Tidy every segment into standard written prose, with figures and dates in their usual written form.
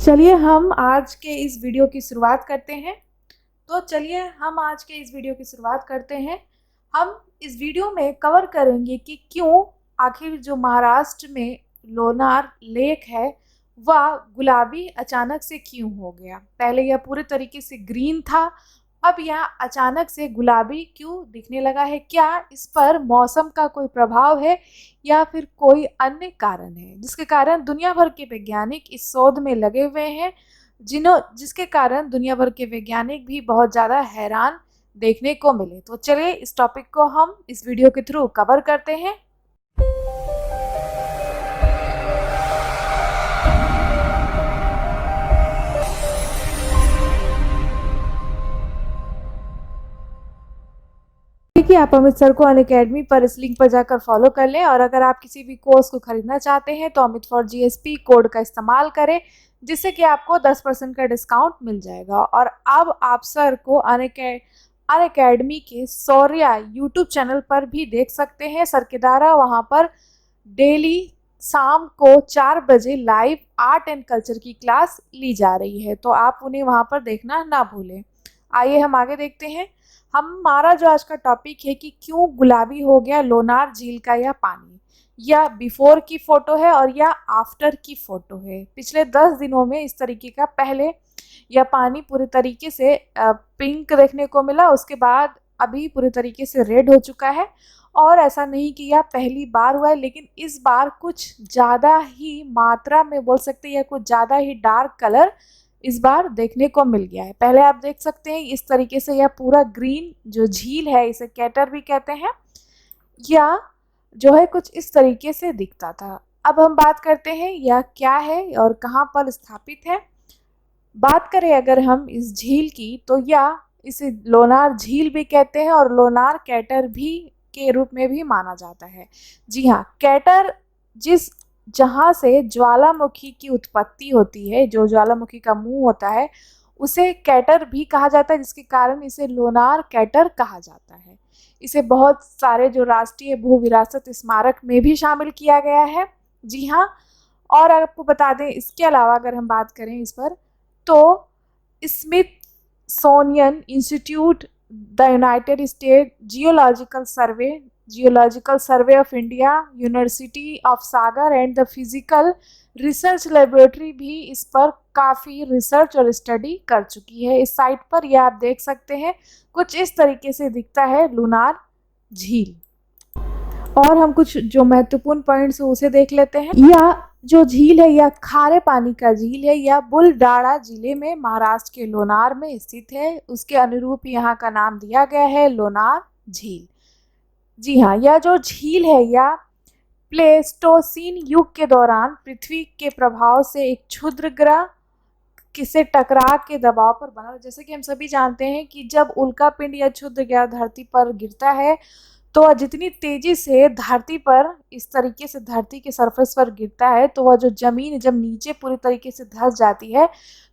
चलिए हम आज के इस वीडियो की शुरुआत करते हैं। हम इस वीडियो में कवर करेंगे कि क्यों आखिर जो महाराष्ट्र में लोनार लेक है वह गुलाबी अचानक से क्यों हो गया। पहले यह पूरे तरीके से ग्रीन था, अब यह अचानक से गुलाबी क्यों दिखने लगा है। क्या इस पर मौसम का कोई प्रभाव है या फिर कोई अन्य कारण है जिसके कारण दुनिया भर के वैज्ञानिक इस शोध में लगे हुए हैं, जिसके कारण दुनिया भर के वैज्ञानिक भी बहुत ज़्यादा हैरान देखने को मिले। तो चलिए इस टॉपिक को हम इस वीडियो के थ्रू कवर करते हैं। कि आप अमित सर को अनअकैडमी पर इस लिंक पर जाकर फॉलो कर लें, और अगर आप किसी भी कोर्स को खरीदना चाहते हैं तो अमित फॉर GSP कोड का इस्तेमाल करें, जिससे कि आपको 10% का डिस्काउंट मिल जाएगा। और अब आप सर को अनअकैडमी के शौर्या यूट्यूब चैनल पर भी देख सकते हैं। सर के द्वारा वहाँ पर डेली शाम को 4 बजे लाइव आर्ट एंड कल्चर की क्लास ली जा रही है, तो आप उन्हें वहाँ पर देखना ना भूलें। आइए हम आगे देखते हैं। हमारा जो आज का टॉपिक है कि क्यों गुलाबी हो गया लोनार झील का यह पानी। यह बिफोर की फ़ोटो है और यह आफ्टर की फ़ोटो है। पिछले 10 दिनों में इस तरीके का पहले यह पानी पूरे तरीके से पिंक देखने को मिला, उसके बाद अभी पूरे तरीके से रेड हो चुका है। और ऐसा नहीं कि यह पहली बार हुआ है, लेकिन इस बार कुछ ज़्यादा ही मात्रा में बोल सकते हैं या कुछ ज़्यादा ही डार्क कलर इस बार देखने को मिल गया है। पहले आप देख सकते हैं इस तरीके से यह पूरा ग्रीन जो झील है, इसे कैटर भी कहते हैं, या जो है कुछ इस तरीके से दिखता था। अब हम बात करते हैं यह क्या है और कहाँ पर स्थापित है। बात करें अगर हम इस झील की तो यह इसे लोनार झील भी कहते हैं और लोनार कैटर भी के रूप में भी माना जाता है। जी हाँ, कैटर जहाँ से ज्वालामुखी की उत्पत्ति होती है, जो ज्वालामुखी का मुंह होता है, उसे कैटर भी कहा जाता है, जिसके कारण इसे लोनार कैटर कहा जाता है। इसे बहुत सारे जो राष्ट्रीय भू विरासत स्मारक में भी शामिल किया गया है। जी हाँ, और आपको बता दें इसके अलावा अगर हम बात करें इस पर, तो Smithsonian institute, the United state geological survey of India, university of Sagar and the physical research laboratory भी इस पर काफ़ी रिसर्च और स्टडी कर चुकी है। इस साइट पर यह आप देख सकते हैं, कुछ इस तरीके से दिखता है लोनार झील। और हम कुछ जो महत्वपूर्ण पॉइंट्स हैं उसे देख लेते हैं। यह जो झील है यह खारे पानी का झील है। यह बुलडाणा जिले में महाराष्ट्र के लोनार में स्थित है। उसके अनुरूप यहाँ का नाम दिया गया है लोनार झील। जी हाँ, यह जो झील है यह प्लेस्टोसीन युग के दौरान पृथ्वी के प्रभाव से एक क्षुद्रग्रह से टकरा के दबाव पर बना। जैसे कि हम सभी जानते हैं कि जब उल्कापिंड या क्षुद्रग्रह धरती पर गिरता है तो वह जितनी तेजी से धरती पर इस तरीके से धरती के सरफेस पर गिरता है, तो वह जो जमीन जब नीचे पूरी तरीके से धंस जाती है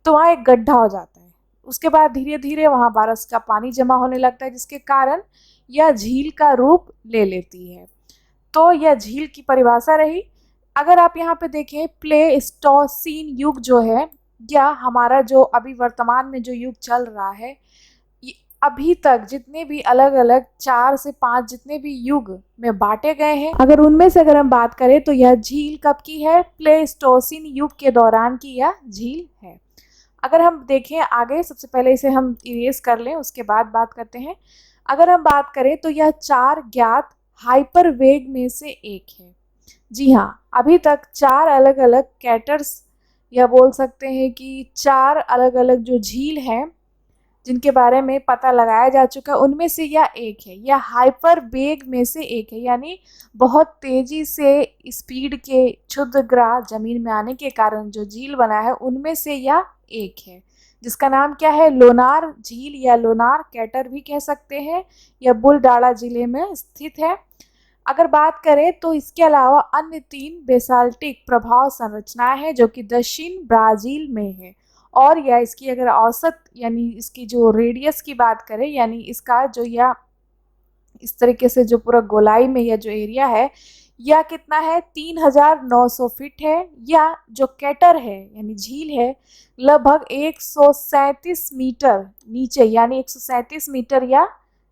तो वहाँ एक गड्ढा हो जाता है। उसके बाद धीरे धीरे वहाँ बारिश का पानी जमा होने लगता है, जिसके कारण यह झील का रूप ले लेती है। तो यह झील की परिभाषा रही। अगर आप यहाँ पे देखें, प्लेस्टोसीन युग जो है या हमारा जो अभी वर्तमान में जो युग चल रहा है, अभी तक जितने भी अलग अलग 4 से 5 जितने भी युग में बांटे गए हैं, अगर उनमें से अगर हम बात करें तो यह झील कब की है? प्लेस्टोसीन युग के दौरान की यह झील है। अगर हम देखें आगे, सबसे पहले इसे हम इरेज कर लें, उसके बाद बात करते हैं। अगर हम बात करें तो यह 4 ज्ञात हाइपर वेग में से एक है। जी हाँ, अभी तक 4 अलग अलग कैटर्स या बोल सकते हैं कि 4 अलग अलग जो झील हैं जिनके बारे में पता लगाया जा चुका है, उनमें से यह एक है। यह हाइपर वेग में से एक है, यानी बहुत तेजी से स्पीड के क्षुद्रग्रह जमीन में आने के कारण जो झील बना है उनमें से यह एक है, जिसका नाम क्या है? लोनार झील या लोनार कैटर भी कह सकते हैं। यह बुलडाणा जिले में स्थित है। अगर बात करें तो इसके अलावा अन्य 3 बेसाल्टिक प्रभाव संरचनाएं हैं जो कि दक्षिण ब्राज़ील में है। और या इसकी अगर औसत यानी इसकी जो रेडियस की बात करें, यानी इसका जो यह इस तरीके से जो पूरा गोलाई में यह जो एरिया है, या कितना है 3900 फीट है, या जो कैटर है यानी झील है लगभग 137 मीटर नीचे, यानी 137 मीटर या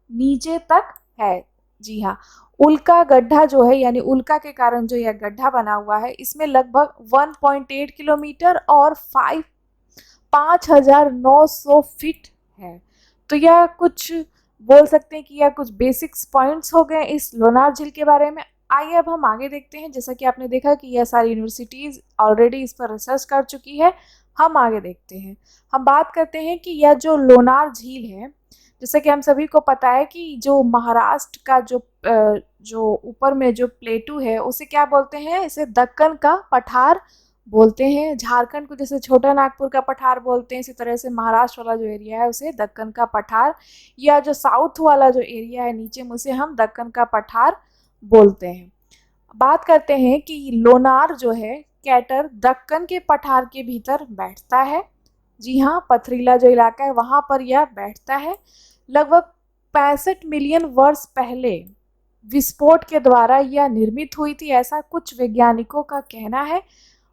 नीचे तक है। जी हाँ, उल्का गड्ढा जो है यानी उल्का के कारण जो यह गड्ढा बना हुआ है इसमें लगभग 1.8 किलोमीटर और 5,900 फीट है। तो यह कुछ बोल सकते हैं कि यह कुछ बेसिक्स पॉइंट्स हो गए इस लोनार झील के बारे में। आइए अब हम आगे देखते हैं। जैसा कि आपने देखा कि यह सारी यूनिवर्सिटीज़ ऑलरेडी इस पर रिसर्च कर चुकी है। हम आगे देखते हैं, हम बात करते हैं कि यह जो लोनार झील है, जैसा कि हम सभी को पता है कि जो महाराष्ट्र का जो ऊपर में जो प्लेटू है उसे क्या बोलते हैं, इसे दक्कन का पठार बोलते हैं। झारखंड को जैसे छोटा नागपुर का पठार बोलते हैं, इसी तरह से महाराष्ट्र वाला जो एरिया है उसे दक्कन का पठार, या जो साउथ वाला जो एरिया है नीचे में उसे हम दक्कन का पठार बोलते हैं। बात करते हैं कि लोनार जो है कैटर दक्कन के पठार के भीतर बैठता है। जी हाँ, पथरीला जो इलाका है वहाँ पर यह बैठता है। लगभग 65 मिलियन वर्ष पहले विस्फोट के द्वारा यह निर्मित हुई थी, ऐसा कुछ वैज्ञानिकों का कहना है।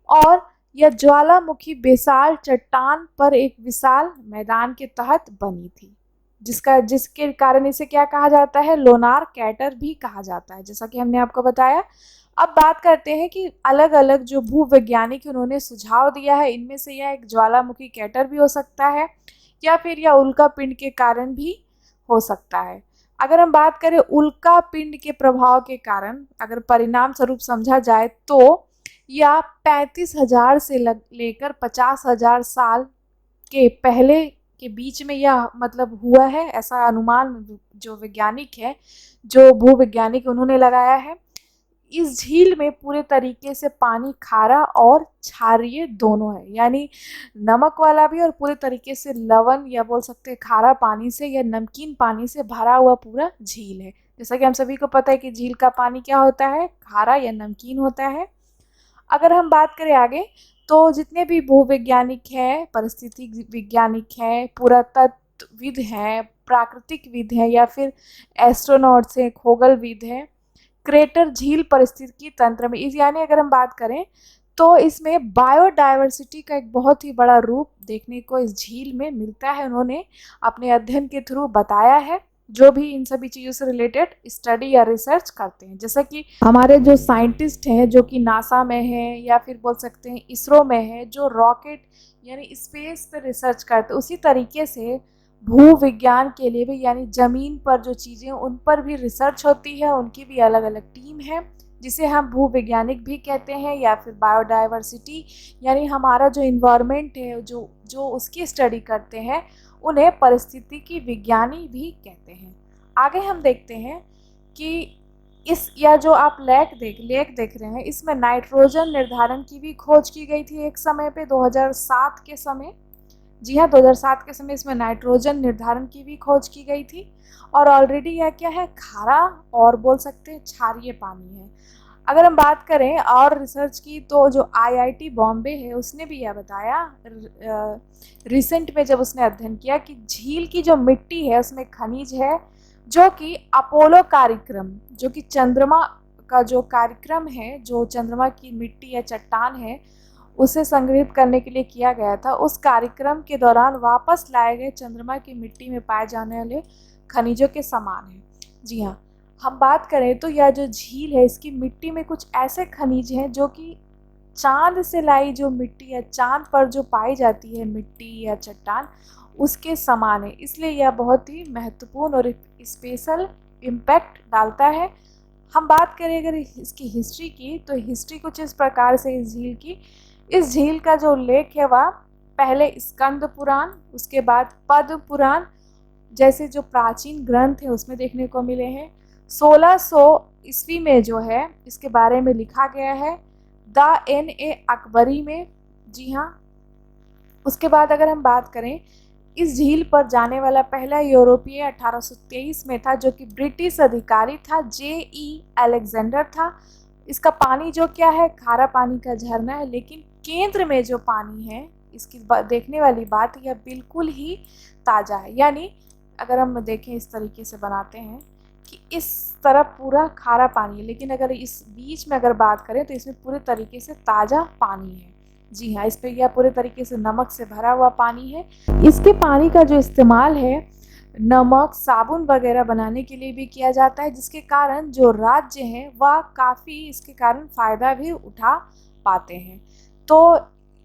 और यह ज्वालामुखी बेसाल्ट चट्टान पर एक विशाल मैदान के तहत बनी थी, जिसके कारण इसे क्या कहा जाता है, लोनार कैटर भी कहा जाता है, जैसा कि हमने आपको बताया। अब बात करते हैं कि अलग अलग जो भूवैज्ञानिक उन्होंने सुझाव दिया है, इनमें से यह एक ज्वालामुखी कैटर भी हो सकता है या फिर यह उल्का पिंड के कारण भी हो सकता है। अगर हम बात करें उल्का पिंड के प्रभाव के कारण अगर परिणाम स्वरूप समझा जाए तो या 35,000 से लेकर 50,000 साल के पहले के बीच में यह मतलब हुआ है, ऐसा अनुमान जो वैज्ञानिक है, जो भूवैज्ञानिक उन्होंने लगाया है। इस झील में पूरे तरीके से पानी खारा और क्षारीय दोनों है, यानी नमक वाला भी और पूरे तरीके से लवण या बोल सकते हैं खारा पानी से या नमकीन पानी से भरा हुआ पूरा झील है। जैसा कि हम सभी को पता है कि झील का पानी क्या होता है, खारा या नमकीन होता है। अगर हम बात करें आगे तो जितने भी भूवैज्ञानिक हैं, परिस्थिति वैज्ञानिक हैं, पुरातत्वविद हैं, प्राकृतिकविद हैं या फिर एस्ट्रोनॉट्स हैं, खगोलविद हैं, क्रेटर झील पारिस्थितिकी तंत्र में इस यानी अगर हम बात करें तो इसमें बायोडायवर्सिटी का एक बहुत ही बड़ा रूप देखने को इस झील में मिलता है। उन्होंने अपने अध्ययन के थ्रू बताया है, जो भी इन सभी चीज़ों से रिलेटेड स्टडी या रिसर्च करते हैं। जैसा कि हमारे जो साइंटिस्ट हैं जो कि नासा में हैं या फिर बोल सकते हैं इसरो में है, जो रॉकेट यानी स्पेस पर रिसर्च करते हैं, उसी तरीके से भूविज्ञान के लिए भी यानी ज़मीन पर जो चीज़ें उन पर भी रिसर्च होती है, उनकी भी अलग अलग टीम है, जिसे हम भूवैज्ञानिक भी कहते हैं या फिर बायोडायवर्सिटी यानी हमारा जो इन्वायरमेंट है जो जो उसकी स्टडी करते हैं, उन्हें पारिस्थितिकी विज्ञानी भी कहते हैं। आगे हम देखते हैं कि इस या जो आप लेक देख रहे हैं, इसमें नाइट्रोजन निर्धारण की भी खोज की गई थी एक समय पे 2007 के समय। जी हाँ, 2007 के समय इसमें नाइट्रोजन निर्धारण की भी खोज की गई थी। और ऑलरेडी यह क्या है, खारा और बोल सकते हैं क्षारीय पानी है। अगर हम बात करें और रिसर्च की तो जो आईआईटी बॉम्बे है उसने भी यह बताया रिसेंट में जब उसने अध्ययन किया कि झील की जो मिट्टी है उसमें खनिज है जो कि अपोलो कार्यक्रम, जो कि चंद्रमा का जो कार्यक्रम है, जो चंद्रमा की मिट्टी या चट्टान है उसे संग्रहित करने के लिए किया गया था, उस कार्यक्रम के दौरान वापस लाए गए चंद्रमा की मिट्टी में पाए जाने वाले खनिजों के समान है। जी हाँ, हम बात करें तो यह जो झील है इसकी मिट्टी में कुछ ऐसे खनिज हैं जो कि चांद से लाई जो मिट्टी या चांद पर जो पाई जाती है मिट्टी या चट्टान उसके समान है, इसलिए यह बहुत ही महत्वपूर्ण और स्पेशल इम्पैक्ट डालता है। हम बात करें अगर इसकी हिस्ट्री की तो हिस्ट्री कुछ इस प्रकार से इस झील का जो उल्लेख है वह पहले स्कंद पुराण, उसके बाद पद्म पुराण जैसे जो प्राचीन ग्रंथ हैं उसमें देखने को मिले हैं। 1600 ईस्वी में जो है इसके बारे में लिखा गया है द N.A. अकबरी में। जी हाँ, उसके बाद अगर हम बात करें इस झील पर जाने वाला पहला यूरोपीय 1823 में था, जो कि ब्रिटिश अधिकारी था, J.E. अलेक्जेंडर था। इसका पानी जो क्या है, खारा पानी का झरना है, लेकिन केंद्र में जो पानी है इसकी देखने वाली बात यह बिल्कुल ही ताज़ा है। यानी अगर हम देखें इस तरीके से बनाते हैं कि इस तरफ पूरा खारा पानी है, लेकिन अगर इस बीच में अगर बात करें तो इसमें पूरे तरीके से ताज़ा पानी है। जी हाँ, इस पे यह पूरे तरीके से नमक से भरा हुआ पानी है। इसके पानी का जो इस्तेमाल है नमक, साबुन वगैरह बनाने के लिए भी किया जाता है, जिसके कारण जो राज्य हैं वह काफ़ी इसके कारण फ़ायदा भी उठा पाते हैं। तो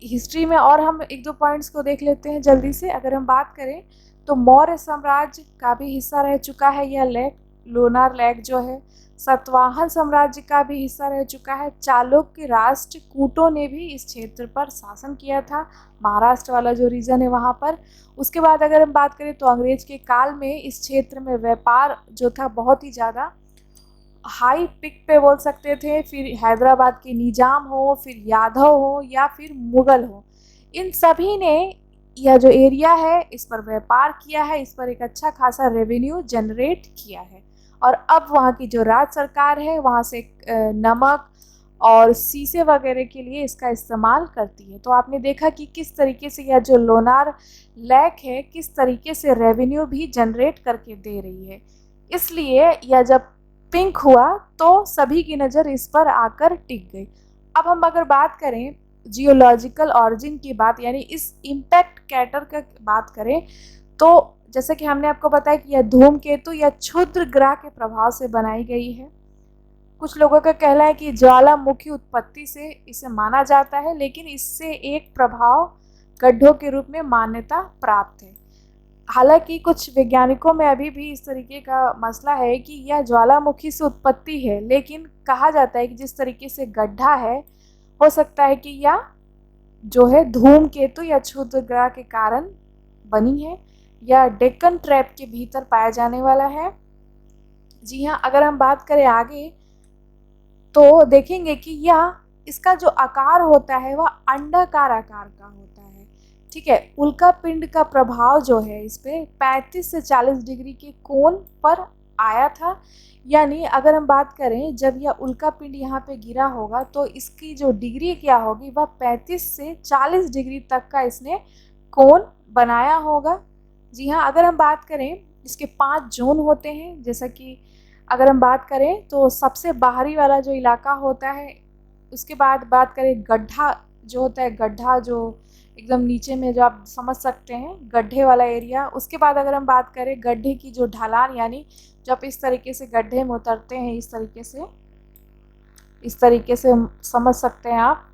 हिस्ट्री में और हम 1-2 पॉइंट्स को देख लेते हैं जल्दी से। अगर हम बात करें तो मौर्य साम्राज्य का भी हिस्सा रह चुका है यह लेक, लोनार लेक जो है। सातवाहन साम्राज्य का भी हिस्सा रह चुका है। चालुक्य राष्ट्र कूटों ने भी इस क्षेत्र पर शासन किया था, महाराष्ट्र वाला जो रीजन है वहाँ पर। उसके बाद अगर हम बात करें तो अंग्रेज के काल में इस क्षेत्र में व्यापार जो था बहुत ही ज़्यादा हाई पिक पे बोल सकते थे। फिर हैदराबाद के निजाम हो, फिर यादव हो या फिर मुग़ल हो, इन सभी ने यह जो एरिया है इस पर व्यापार किया है, इस पर एक अच्छा खासा रेवेन्यू जनरेट किया है। और अब वहाँ की जो राज्य सरकार है वहाँ से नमक और शीशे वगैरह के लिए इसका इस्तेमाल करती है। तो आपने देखा कि किस तरीके से यह जो लोनार लेक है किस तरीके से रेवेन्यू भी जनरेट करके दे रही है। इसलिए यह जब पिंक हुआ तो सभी की नज़र इस पर आकर टिक गई। अब हम अगर बात करें जियोलॉजिकल ऑरिजिन की बात, यानी इस इम्पैक्ट कैटर का बात करें, तो जैसे कि हमने आपको बताया कि यह धूमकेतु या क्षुद्र ग्रह के प्रभाव से बनाई गई है। कुछ लोगों का कहना है कि ज्वालामुखी उत्पत्ति से इसे माना जाता है, लेकिन इससे एक प्रभाव गड्ढों के रूप में मान्यता प्राप्त है। हालांकि कुछ वैज्ञानिकों में अभी भी इस तरीके का मसला है कि यह ज्वालामुखी से उत्पत्ति है, लेकिन कहा जाता है कि जिस तरीके से गड्ढा है हो सकता है कि यह जो है धूमकेतु या क्षुद्र ग्रह के कारण बनी है या डेक्कन ट्रैप के भीतर पाया जाने वाला है। जी हाँ, अगर हम बात करें आगे तो देखेंगे कि यह इसका जो आकार होता है वह अंडाकार आकार का होता है। ठीक है, उल्का पिंड का प्रभाव जो है इस पे 35 से 40 डिग्री के कोण पर आया था। यानी अगर हम बात करें जब यह उल्का पिंड यहाँ पे गिरा होगा तो इसकी जो डिग्री क्या होगी वह 35 से 40 डिग्री तक का इसने कोण बनाया होगा। जी हाँ, अगर हम बात करें इसके 5 जोन होते हैं। जैसा कि अगर हम बात करें तो सबसे बाहरी वाला जो इलाका होता है, उसके बाद बात करें गड्ढा जो होता है, गड्ढा जो एकदम नीचे में जो आप समझ सकते हैं गड्ढे वाला एरिया। उसके बाद अगर हम बात करें गड्ढे की जो ढलान, यानी जब इस तरीके से गड्ढे में उतरते हैं इस तरीके से समझ सकते हैं आप,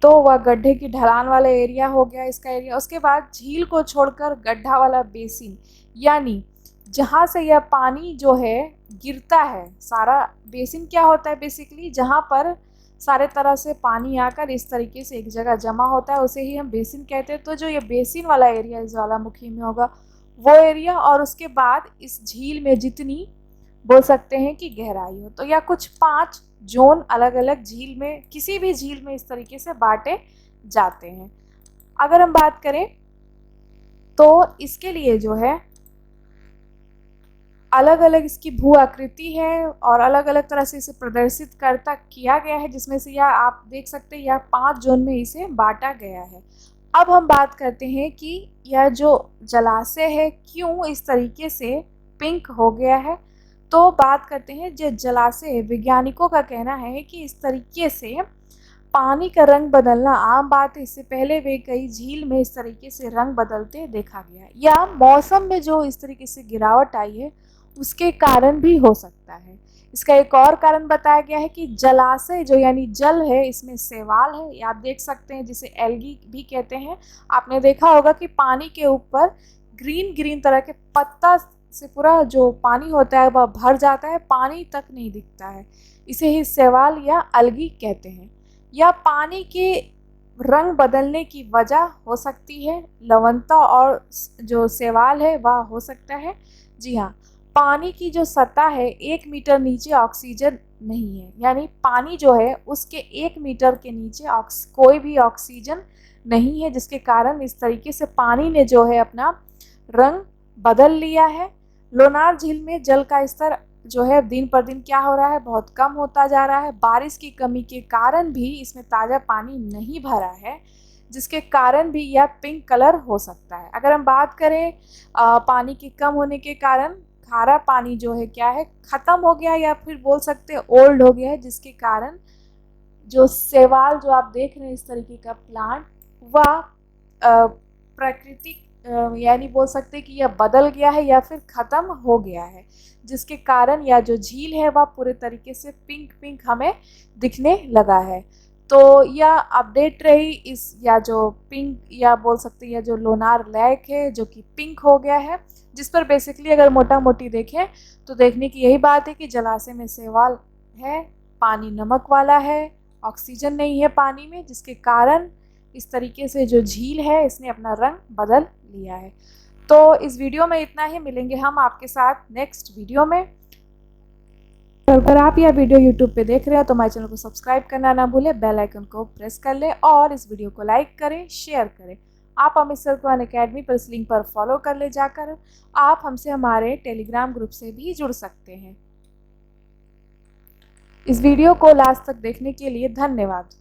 तो वह गड्ढे की ढलान वाला एरिया हो गया इसका एरिया। उसके बाद झील को छोड़कर गड्ढा वाला बेसिन, यानी जहाँ से यह पानी जो है गिरता है, सारा बेसिन क्या होता है बेसिकली, जहाँ पर सारे तरह से पानी आकर इस तरीके से एक जगह जमा होता है उसे ही हम बेसिन कहते हैं। तो जो ये बेसिन वाला एरिया ज्वालामुखी में होगा वो एरिया, और उसके बाद इस झील में जितनी बोल सकते हैं कि गहराई हो, तो या कुछ 5 जोन अलग अलग झील में, किसी भी झील में इस तरीके से बांटे जाते हैं। अगर हम बात करें तो इसके लिए जो है अलग अलग इसकी भू आकृति है और अलग अलग तरह से इसे प्रदर्शित करता किया गया है, जिसमें से यह आप देख सकते हैं यह 5 जोन में इसे बांटा गया है। अब हम बात करते हैं कि यह जो जलाशय है क्यों इस तरीके से पिंक हो गया है। तो बात करते हैं जो जलाशय, वैज्ञानिकों का कहना है कि इस तरीके से पानी का रंग बदलना आम बात है। इससे पहले वे कई झील में इस तरीके से रंग बदलते देखा गया, या मौसम में जो इस तरीके से गिरावट आई है उसके कारण भी हो सकता है। इसका एक और कारण बताया गया है कि जलाशय जो यानी जल है इसमें शैवाल है, ये आप देख सकते हैं, जिसे एल्गी भी कहते हैं। आपने देखा होगा कि पानी के ऊपर ग्रीन ग्रीन तरह के पत्ता से पूरा जो पानी होता है वह भर जाता है, पानी तक नहीं दिखता है, इसे ही शैवाल या एल्गी कहते हैं। या पानी के रंग बदलने की वजह हो सकती है लवणता, और जो शैवाल है वह हो सकता है। जी हाँ, पानी की जो सतह है 1 मीटर नीचे ऑक्सीजन नहीं है, यानी पानी जो है उसके 1 मीटर के नीचे कोई भी ऑक्सीजन नहीं है, जिसके कारण इस तरीके से पानी ने जो है अपना रंग बदल लिया है। लोनार झील में जल का स्तर जो है दिन पर दिन क्या हो रहा है, बहुत कम होता जा रहा है। बारिश की कमी के कारण भी इसमें ताज़ा पानी नहीं भरा है, जिसके कारण भी यह पिंक कलर हो सकता है। अगर हम बात करें पानी के कम होने के कारण, खारा पानी जो है क्या है, ख़त्म हो गया या फिर बोल सकते हैं ओल्ड हो गया है, जिसके कारण जो शैवाल जो आप देख रहे हैं इस तरीके का प्लांट, वह प्राकृतिक यानी बोल सकते हैं कि यह बदल गया है या फिर ख़त्म हो गया है, जिसके कारण यह जो झील है वह पूरे तरीके से पिंक पिंक हमें दिखने लगा है। तो यह अपडेट रही इस या जो पिंक या बोल सकते हैं या जो लोनार लेक है जो कि पिंक हो गया है, जिस पर बेसिकली अगर मोटा मोटी देखें तो देखने की यही बात है कि जलाशय में शैवाल है, पानी नमक वाला है, ऑक्सीजन नहीं है पानी में, जिसके कारण इस तरीके से जो झील है इसने अपना रंग बदल लिया है। तो इस वीडियो में इतना ही, मिलेंगे हम आपके साथ नेक्स्ट वीडियो में। अगर आप यह वीडियो यूट्यूब पे देख रहे हो तो हमारे चैनल को सब्सक्राइब करना ना भूलें, बेल आइकन को प्रेस कर लें और इस वीडियो को लाइक करें, शेयर करें। आप अमित सर अकेडमी पर इस लिंक पर फॉलो कर ले जाकर। आप हमसे हमारे टेलीग्राम ग्रुप से भी जुड़ सकते हैं। इस वीडियो को लास्ट तक देखने के लिए धन्यवाद।